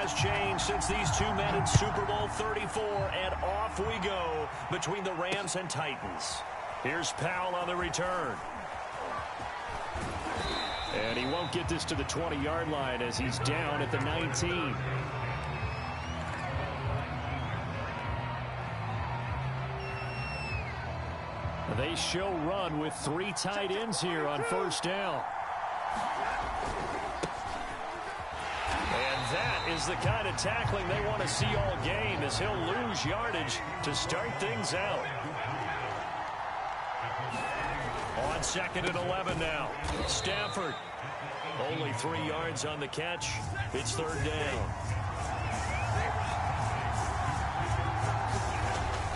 has changed since these two met in Super Bowl 34, and off we go between the Rams and Titans. Here's Powell on the return. And he won't get this to the 20-yard line as he's down at the 19. They show run with 3 tight ends here on first down. And that is the kind of tackling they want to see all game, as he'll lose yardage to start things out. On 2nd and 11 now. Stafford. Only 3 yards on the catch. It's 3rd down.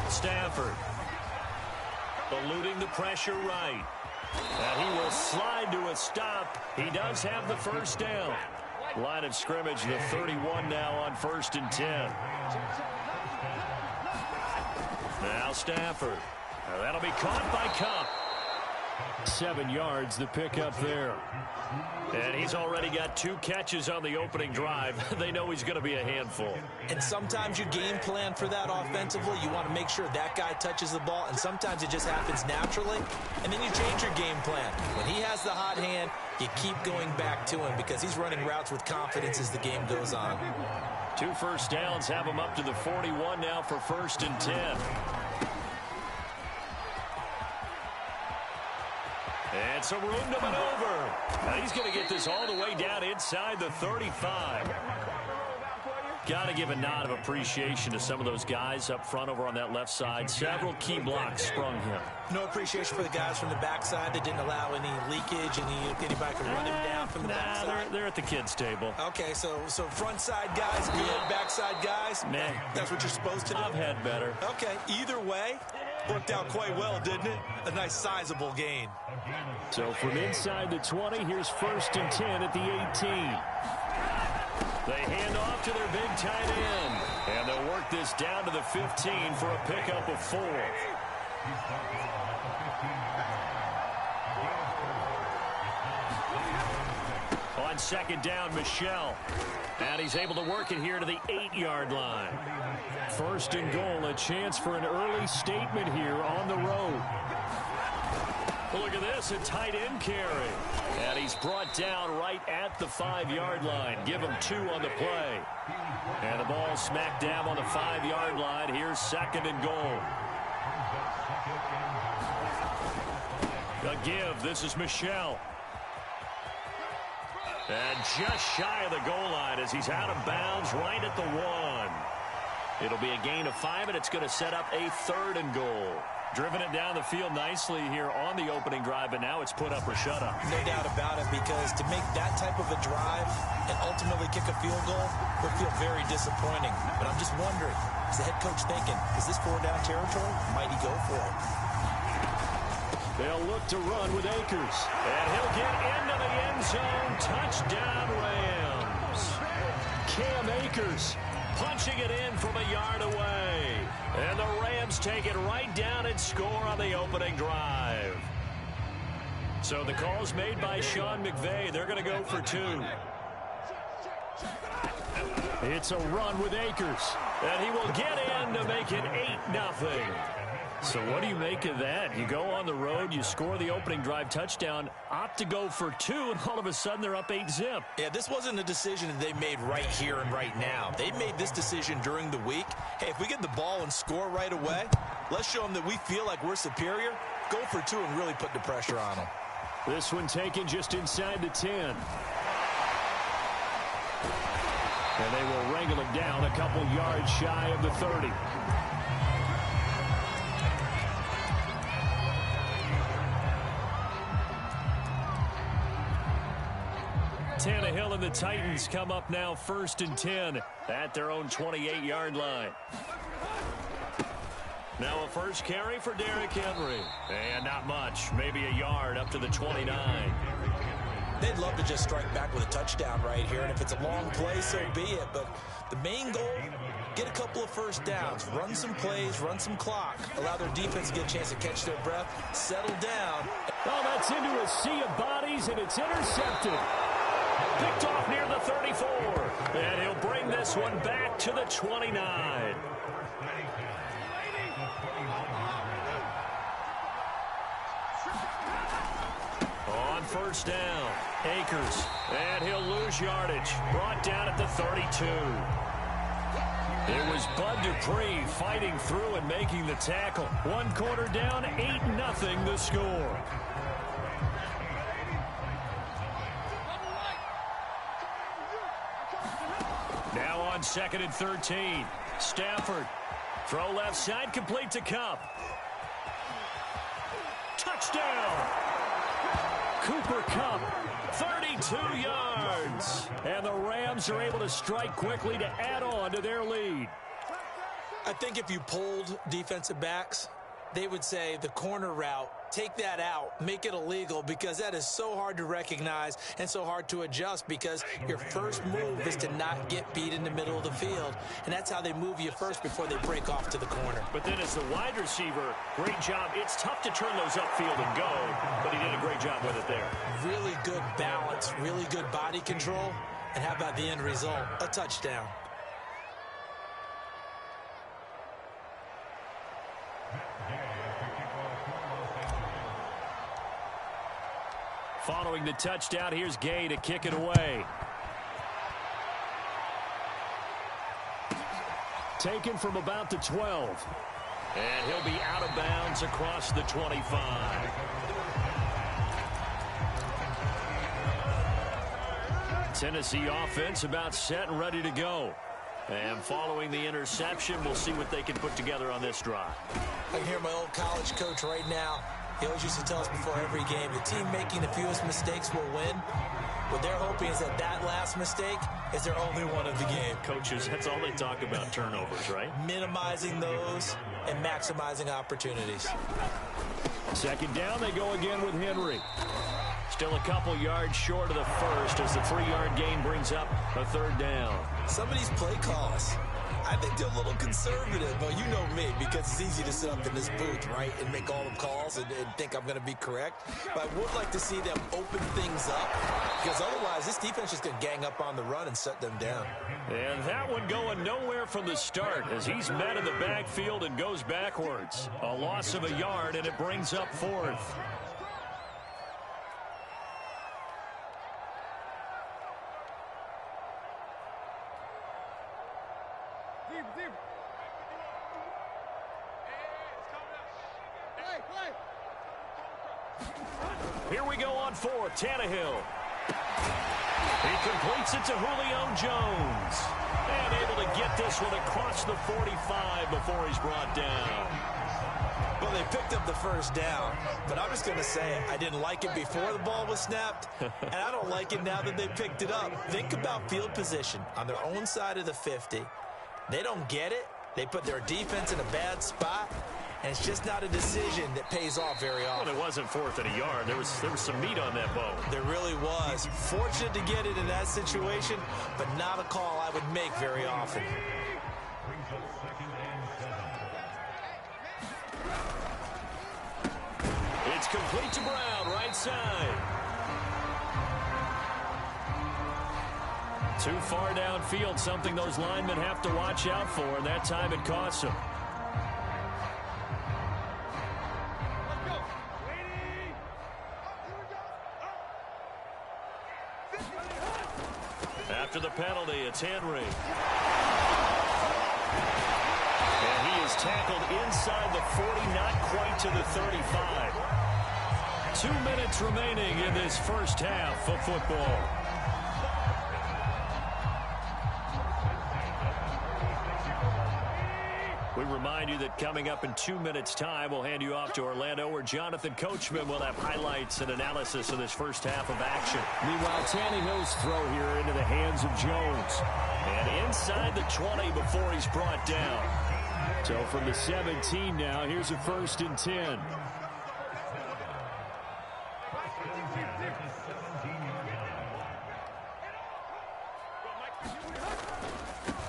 Stafford. Eluding the pressure right. And he will slide to a stop. He does have the first down. Line of scrimmage, the 31 now on 1st and 10. Now Stafford. That'll be caught by Kupp. 7 yards, the pickup there. And he's already got 2 catches on the opening drive. They know he's going to be a handful. And sometimes you game plan for that offensively. You want to make sure that guy touches the ball, and sometimes it just happens naturally. And then you change your game plan. When he has the hot hand, you keep going back to him because he's running routes with confidence as the game goes on. 2 first downs have him up to the 41 now for 1st and 10. And some room to maneuver. Now he's going to get this all the way down inside the 35. Got to give a nod of appreciation to some of those guys up front over on that left side. Several key blocks sprung him. No appreciation for the guys from the backside that didn't allow any leakage, anybody could run him down from the backside. They're at the kids' table. Okay, so front side guys good, backside guys, nah. That's what you're supposed to do? I've had better. Okay, either way, worked out quite well, didn't it? A nice sizable gain. So from inside the 20, here's 1st and 10 at the 18. They hand off to their big tight end. And they'll work this down to the 15 for a pickup of 4. On 2nd down, Michel. And he's able to work it here to the 8-yard line. 1st and goal, a chance for an early statement here on the road. Well, look at this, a tight end carry. And he's brought down right at the 5-yard line. Give him 2 on the play. And the ball smack dab on the 5-yard line. Here's 2nd and goal. A give. This is Michel. And just shy of the goal line as he's out of bounds right at the 1. It'll be a gain of 5, and it's going to set up a 3rd and goal. Driven it down the field nicely here on the opening drive, but now it's put up or shut up. No doubt about it, because to make that type of a drive and ultimately kick a field goal would feel very disappointing. But I'm just wondering, is the head coach thinking, is this 4-down territory? Might he go for it? They'll look to run with Akers. And he'll get into the end zone. Touchdown, Rams. Cam Akers punching it in from a yard away. And the Rams take it right down and score on the opening drive. So the call's made by Sean McVay. They're going to go for 2. It's a run with Akers. And he will get in to make it 8-0. So what do you make of that? You go on the road, you score the opening drive touchdown, opt to go for 2, and all of a sudden they're up 8-zip. Yeah, this wasn't a decision that they made right here and right now. They made this decision during the week. Hey, if we get the ball and score right away, let's show them that we feel like we're superior. Go for 2 and really put the pressure on them. This one taken just inside the 10. And they will wrangle it down a couple yards shy of the 30. Tannehill and the Titans come up now 1st and 10 at their own 28-yard line. Now a first carry for Derrick Henry. And not much, maybe a yard up to the 29. They'd love to just strike back with a touchdown right here, and if it's a long play, so be it. But the main goal, get a couple of first downs, run some plays, run some clock, allow their defense to get a chance to catch their breath, settle down. Oh, that's into a sea of bodies, and it's intercepted. Picked off near the 34. And he'll bring this this one back to the 29. On first down, Akers, and he'll lose yardage. Brought down at the 32. It was Bud Dupree fighting through and making the tackle. One quarter down, 8-0 the score. Now on 2nd and 13. Stafford. Throw left side, complete to Kupp. Touchdown! Cooper Kupp, 32 yards. And the Rams are able to strike quickly to add on to their lead. I think if you polled defensive backs, they would say the corner route, take that out, make it illegal, because that is so hard to recognize and so hard to adjust, because your first move is to not get beat in the middle of the field. And that's how they move you first before they break off to the corner. But then as the wide receiver, great job. It's tough to turn those upfield and go, but he did a great job with it there. Really good balance, really good body control. And how about the end result? A touchdown. Following the touchdown, here's Gay to kick it away. Taken from about the 12. And he'll be out of bounds across the 25. Tennessee offense about set and ready to go. And following the interception, we'll see what they can put together on this drive. I can hear my old college coach right now. He always used to tell us before every game, the team making the fewest mistakes will win. What they're hoping is that that last mistake is their only one of the game. Coaches, that's all they talk about, turnovers, right? Minimizing those and maximizing opportunities. 2nd down, they go again with Henry. Still a couple yards short of the first as the 3-yard gain brings up a 3rd down. Some of these play calls, I think they're a little conservative. Well, you know me, because it's easy to sit up in this booth, right, and make all the calls and think I'm going to be correct. But I would like to see them open things up, because otherwise this defense is going to gang up on the run and shut them down. And that one going nowhere from the start as he's met in the backfield and goes backwards. A loss of a yard, and it brings up 4th. Here we go on 4th. Tannehill. He completes it to Julio Jones. And able to get this one across the 45 before he's brought down. Well, they picked up the 1st down, but I'm just going to say I didn't like it before the ball was snapped, and I don't like it now that they picked it up. Think about field position on their own side of the 50. They don't get it. They put their defense in a bad spot, and it's just not a decision that pays off very often. Well, it wasn't 4th and a yard. There was some meat on that bone. There really was. Fortunate to get it in that situation, but not a call I would make very often. It's complete to Brown, right side. Too far downfield, something those linemen have to watch out for, and that time it costs them. After the penalty, it's Henry. And he is tackled inside the 40, not quite to the 35. 2 minutes remaining in this first half of football. We remind you that coming up in 2 minutes' time, we'll hand you off to Orlando, where Jonathan Coachman will have highlights and analysis of this first half of action. Meanwhile, Tannehill's throw here into the hands of Jones. And inside the 20 before he's brought down. So from the 17 now, here's a 1st and 10.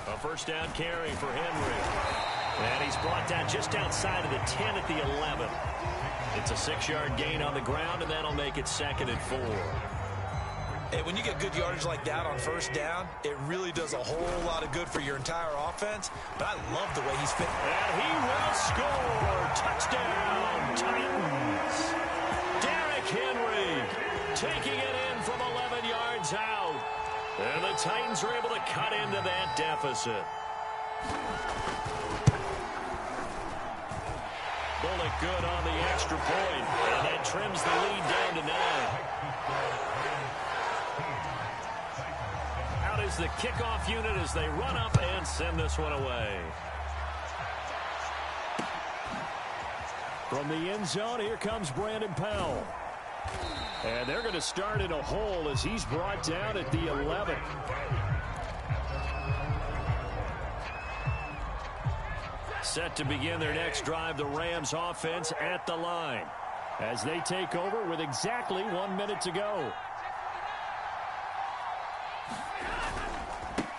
A 1st down carry for Henry. And he's brought down just outside of the 10 at the 11. It's a 6-yard gain on the ground, and that'll make it 2nd and 4. Hey, when you get good yardage like that on first down, it really does a whole lot of good for your entire offense. But I love the way he's fit. And he will score. Touchdown, Titans. Derrick Henry taking it in from 11 yards out. And the Titans are able to cut into that deficit. Bullock good on the extra point. And that trims the lead down to 9. Out is the kickoff unit as they run up and send this one away. From the end zone, here comes Brandon Powell. And they're going to start in a hole as he's brought down at the 11. Set to begin their next drive, the Rams offense at the line as they take over with exactly 1 minute to go.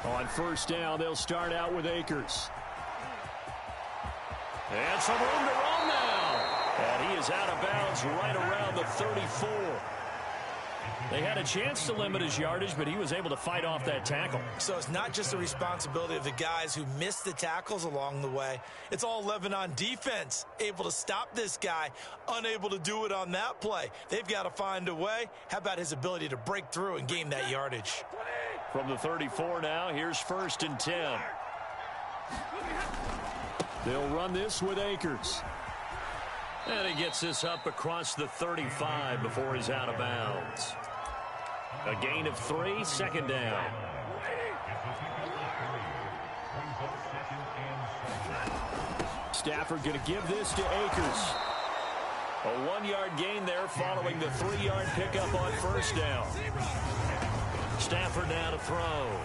On first down, they'll start out with Akers. And some room to run now. And he is out of bounds right around the 34. They had a chance to limit his yardage, but he was able to fight off that tackle. So it's not just the responsibility of the guys who missed the tackles along the way. It's all 11 on defense, able to stop this guy, unable to do it on that play. They've got to find a way. How about his ability to break through and gain that yardage? From the 34 now, here's 1st and 10. They'll run this with Akers. And he gets this up across the 35 before he's out of bounds. A gain of 3, 2nd down. Stafford going to give this to Akers. A 1-yard gain there following the 3-yard pickup on first down. Stafford now to throw.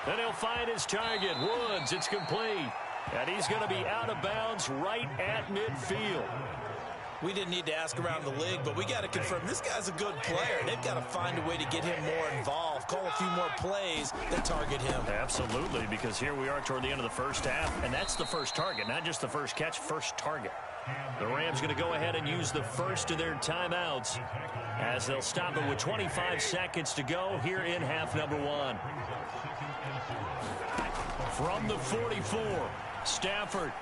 Then he'll find his target. Woods, it's complete. And he's going to be out of bounds right at midfield. We didn't need to ask around the league, but we got to confirm this guy's a good player. They've got to find a way to get him more involved, call a few more plays that target him. Absolutely, because here we are toward the end of the first half, and that's the first target, not just the first catch, first target. The Rams going to go ahead and use the first of their timeouts as they'll stop it with 25 seconds to go here in half number 1. From the 44, Stafford.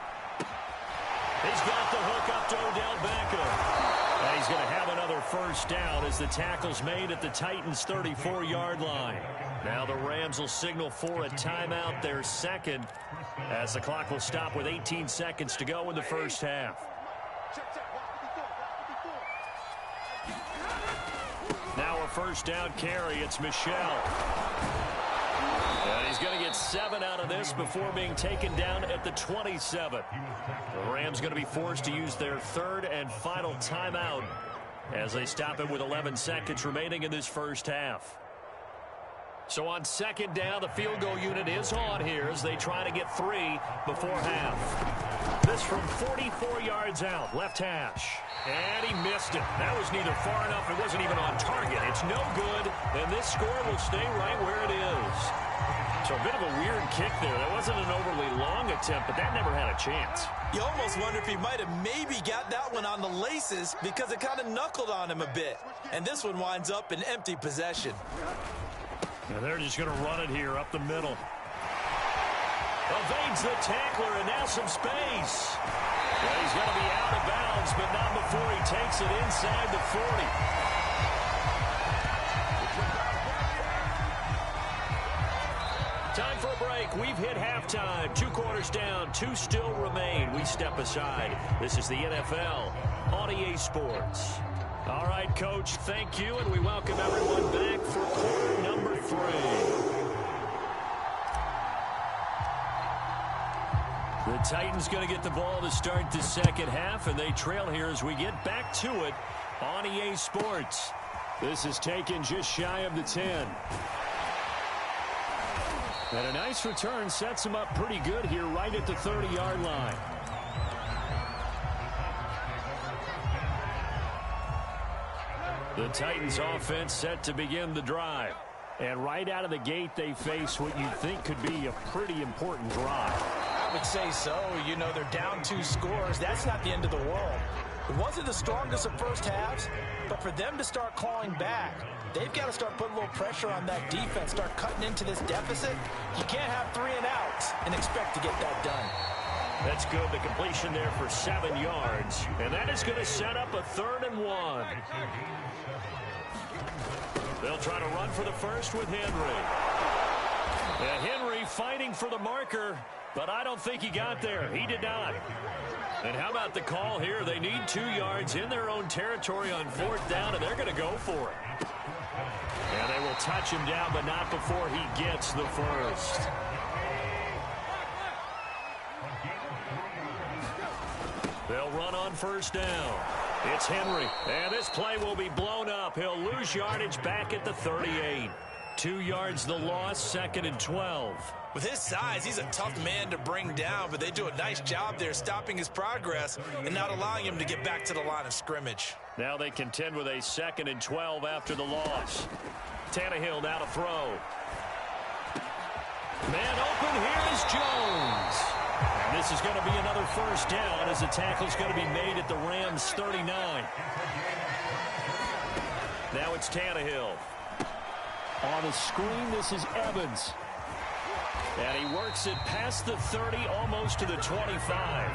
He's got the hook up to Odell Beckham. And he's going to have another first down as the tackle's made at the Titans' 34-yard line. Now the Rams will signal for a timeout, their second, as the clock will stop with 18 seconds to go in the first half. Now a first down carry. It's Michel. And he's going to get 7 out of this before being taken down at the 27. The Rams going to be forced to use their 3rd and final timeout as they stop it with 11 seconds remaining in this first half. So on 2nd down, the field goal unit is on here as they try to get 3 before half. This from 44 yards out, left hash. And he missed it. That was neither far enough. It wasn't even on target. It's no good, and this score will stay right where it is. So a bit of a weird kick there. That wasn't an overly long attempt, but that never had a chance. You almost wonder if he might have maybe got that one on the laces because it kind of knuckled on him a bit. And this one winds up in empty possession. Now they're just going to run it here up the middle. Evades the tackler, and now some space. Well, he's going to be out of bounds, but not before he takes it inside the 40. Time for a break. We've hit halftime. 2 quarters down. 2 still remain. We step aside. This is the NFL on EA Sports. All right, Coach, thank you, and we welcome everyone back for quarter number 3. The Titans going to get the ball to start the second half, and they trail here as we get back to it on EA Sports. This is taken just shy of the 10. And a nice return sets him up pretty good here right at the 30-yard line. The Titans offense set to begin the drive. And right out of the gate, they face what you'd think could be a pretty important drive. I would say so. You know, they're down 2 scores. That's not the end of the world. It wasn't the strongest of first halves, but for them to start clawing back, they've got to start putting a little pressure on that defense, start cutting into this deficit. You can't have 3 and outs and expect to get that done. That's good. The completion there for 7 yards. And that is going to set up a 3rd and 1. They'll try to run for the first with Henry. Henry fighting for the marker, but I don't think he got there. He did not. And how about the call here? They need 2 yards in their own territory on 4th down, and they're going to go for it. And they will touch him down, but not before he gets the first. They'll run on 1st down. It's Henry, and this play will be blown up. He'll lose yardage back at the 38. 2 yards the loss, 2nd and 12. With his size, he's a tough man to bring down, but they do a nice job there stopping his progress and not allowing him to get back to the line of scrimmage. Now they contend with a 2nd and 12 after the loss. Tannehill now to throw. Man open, here is Jones. And this is going to be another 1st down as the tackle's going to be made at the Rams' 39. Now it's Tannehill. On the screen, this is Evans. And he works it past the 30, almost to the 25.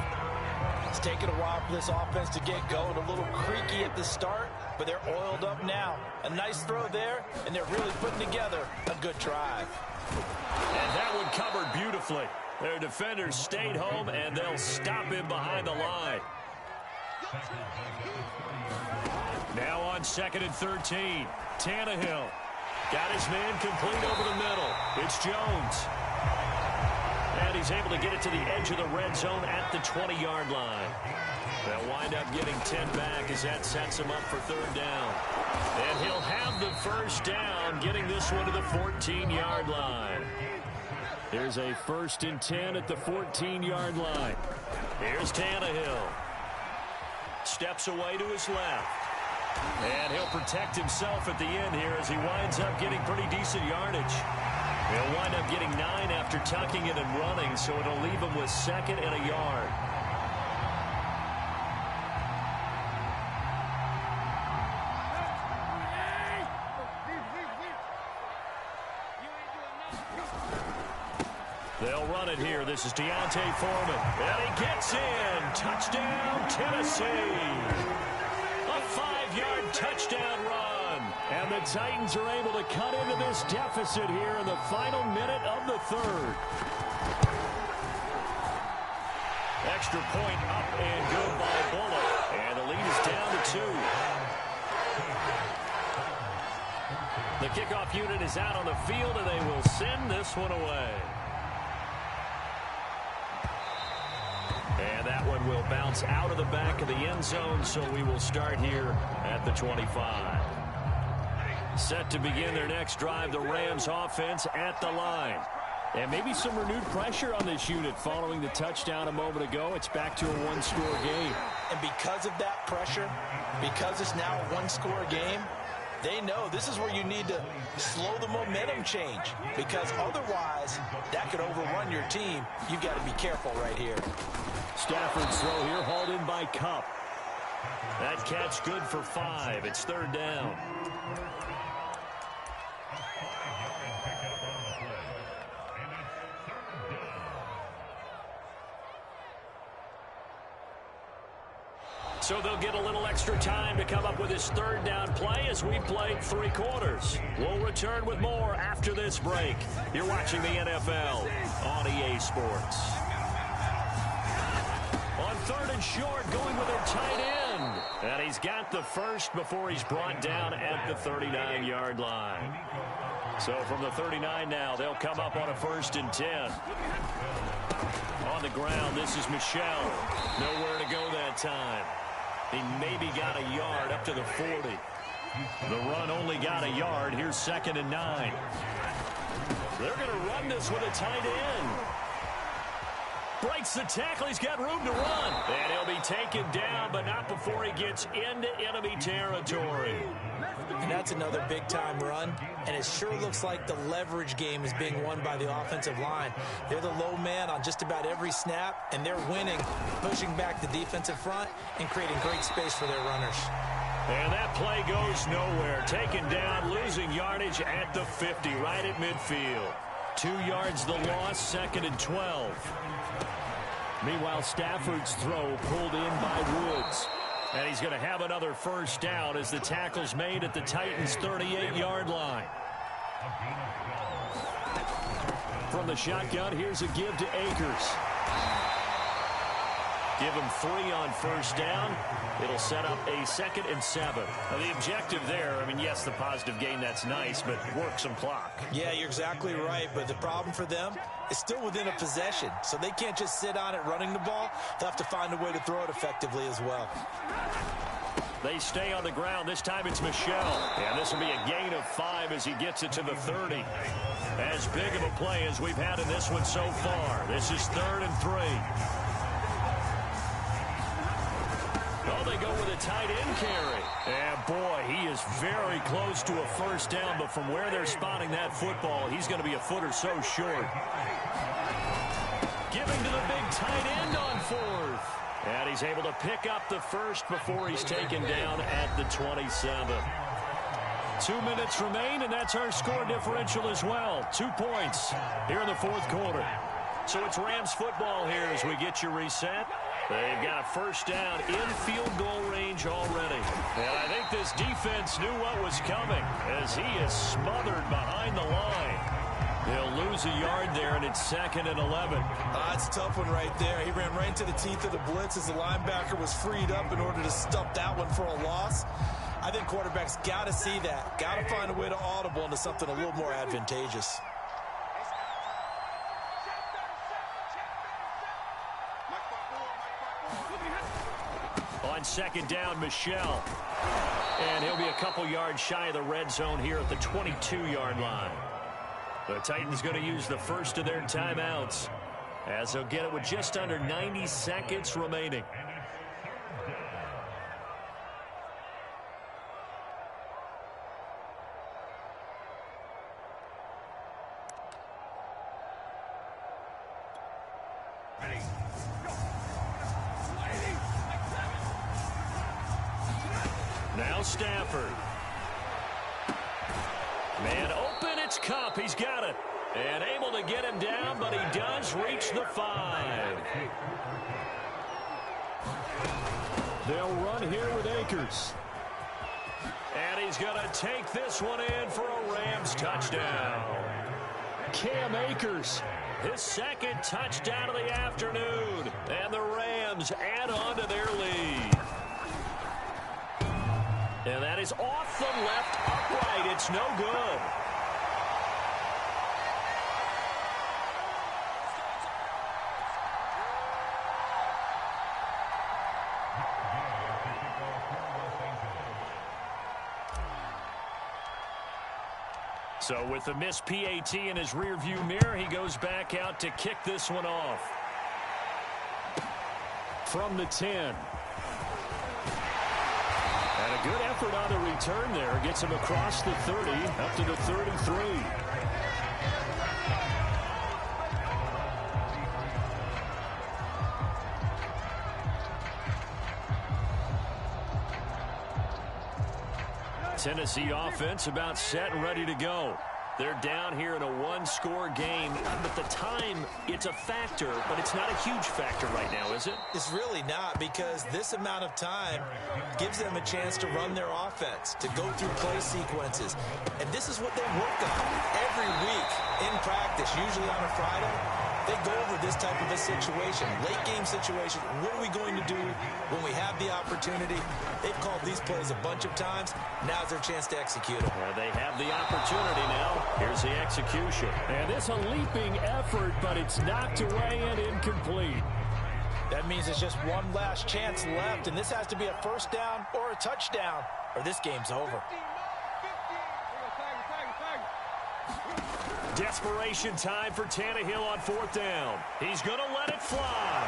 It's taken a while for this offense to get going. A little creaky at the start, but they're oiled up now. A nice throw there, and they're really putting together a good drive. And that one covered beautifully. Their defenders stayed home, and they'll stop him behind the line. Now on 2nd and 13, Tannehill. Got his man complete over the middle. It's Jones. And he's able to get it to the edge of the red zone at the 20-yard line. They'll wind up getting 10 back as that sets him up for 3rd down. And he'll have the 1st down, getting this one to the 14-yard line. Here's a 1st and 10 at the 14-yard line. Here's Tannehill. Steps away to his left. And he'll protect himself at the end here as he winds up getting pretty decent yardage. He'll wind up getting 9 after tucking it and running, so it'll leave him with 2nd and a yard. They'll run it here. This is Deontay Foreman. And he gets in. Touchdown, Tennessee. A 5-yard touchdown run. And the Titans are able to cut into this deficit here in the final minute of the 3rd. Extra point up and good by Bullock. And the lead is down to 2. The kickoff unit is out on the field, and they will send this one away. And that one will bounce out of the back of the end zone, so we will start here at the 25. Set to begin their next drive, the Rams offense at the line. And maybe some renewed pressure on this unit following the touchdown a moment ago. It's back to a 1-score game. And because of that pressure, because it's now a 1-score game, they know this is where you need to slow the momentum change, because otherwise that could overrun your team. You've got to be careful right here. Stafford's throw here hauled in by Kupp. That catch good for 5. It's 3rd down. So they'll get a little extra time to come up with his 3rd down play as we played 3 quarters. We'll return with more after this break. You're watching the NFL on EA Sports. On 3rd and short, going with their tight end. And he's got the first before he's brought down at the 39-yard line. So from the 39 now, they'll come up on a 1st and 10. On the ground, this is Michel. Nowhere to go that time. He maybe got a yard up to the 40. The run only got a yard. Here's 2nd and 9. They're going to run this with a tight end. Breaks the tackle. He's got room to run. And he'll be taken down, but not before he gets into enemy territory. And that's another big-time run. And it sure looks like the leverage game is being won by the offensive line. They're the low man on just about every snap, and they're winning, pushing back the defensive front and creating great space for their runners. And that play goes nowhere. Taken down, losing yardage at the 50, right at midfield. 2 yards the loss, 2nd and 12. Meanwhile, Stafford's throw pulled in by Woods. And he's going to have another first down as the tackle's made at the Titans' 38-yard line. From the shotgun, here's a give to Akers. Give him 3 on first down. It'll set up a 2nd and 7. Now, the objective there, I mean, yes, the positive gain, that's nice, but work some clock. Yeah, you're exactly right, but the problem for them is still within a possession, so they can't just sit on it running the ball. They'll have to find a way to throw it effectively as well. They stay on the ground. This time it's Michel. And this will be a gain of 5 as he gets it to the 30. As big of a play as we've had in this one so far. This is 3rd and 3. Oh, they go with a tight end carry. And, boy, he is very close to a first down, but from where they're spotting that football, he's going to be a foot or so short. Giving to the big tight end on 4th. And he's able to pick up the first before he's taken down at the 27. 2 minutes remain, and that's our score differential as well. 2 points here in the 4th quarter. So it's Rams football here as we get you reset. They've got a first down in field goal range already. And I think this defense knew what was coming as he is smothered behind the line. They'll lose a yard there, and it's 2nd and 11. That's a tough one right there. He ran right into the teeth of the blitz as the linebacker was freed up in order to stop that one for a loss. I think quarterbacks got to see that. Got to find a way to audible into something a little more advantageous. On 2nd down, Michel. And he'll be a couple yards shy of the red zone here at the 22-yard line. The Titans going to use the first of their timeouts as they'll get it with just under 90 seconds remaining. Now Stafford. Man open, it's Kupp. He's got it. And able to get him down, but he does reach the 5. They'll run here with Akers. And he's going to take this one in for a Rams touchdown. Cam Akers, his 2nd touchdown of the afternoon. And the Rams add on to their lead. And that is off the left upright. It's no good. So with the missed PAT in his rearview mirror, he goes back out to kick this one off. From the 10. And a good effort on the return there. Gets him across the 30, up to the 33. Tennessee offense about set and ready to go. They're down here in a one-score game, but the time, it's a factor, but it's not a huge factor right now, is it? It's really not, because this amount of time gives them a chance to run their offense, to go through play sequences. And this is what they work on every week in practice, usually on a Friday. They go over this type of a situation, late-game situation. What are we going to do when we have the opportunity? They've called these plays a bunch of times. Now's their chance to execute them. They have the opportunity now. Here's the execution. And it's a leaping effort, but it's knocked away and incomplete. That means it's just one last chance left, and this has to be a first down or a touchdown, or this game's over. Down Desperation time for Tannehill on 4th down. He's going to let it fly.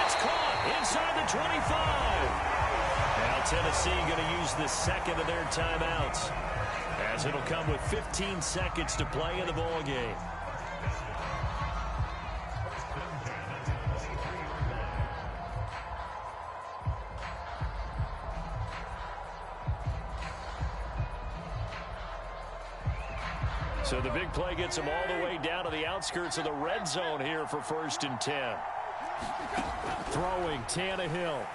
It's caught inside the 25. Now Tennessee going to use the second of their timeouts, as it'll come with 15 seconds to play in the ball game. So the big play gets him all the way down to the outskirts of the red zone here for 1st and 10. Throwing Tannehill.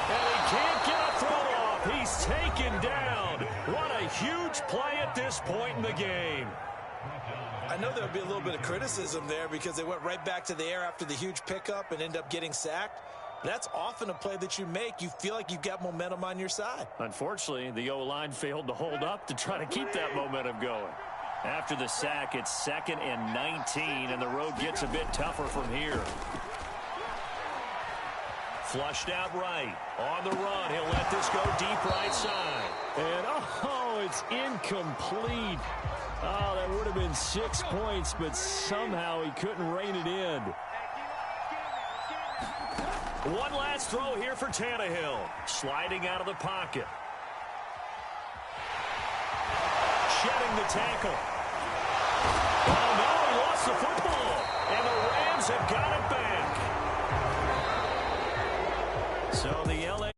And he can't get a throw off. He's taken down. What a huge play at this point in the game. I know there would be a little bit of criticism there because they went right back to the air after the huge pickup and end up getting sacked. That's often a play that you make. You feel like you've got momentum on your side. Unfortunately, the O-line failed to hold up to try to keep that momentum going. After the sack, it's 2nd and 19, and the road gets a bit tougher from here. Flushed out right. On the run, he'll let this go deep right side. And, oh, it's incomplete. Oh, that would have been 6 points, but somehow he couldn't rein it in. One last throw here for Tannehill. Sliding out of the pocket. Shedding the tackle. Oh, no, he lost the football. And the Rams have got it back. So the LA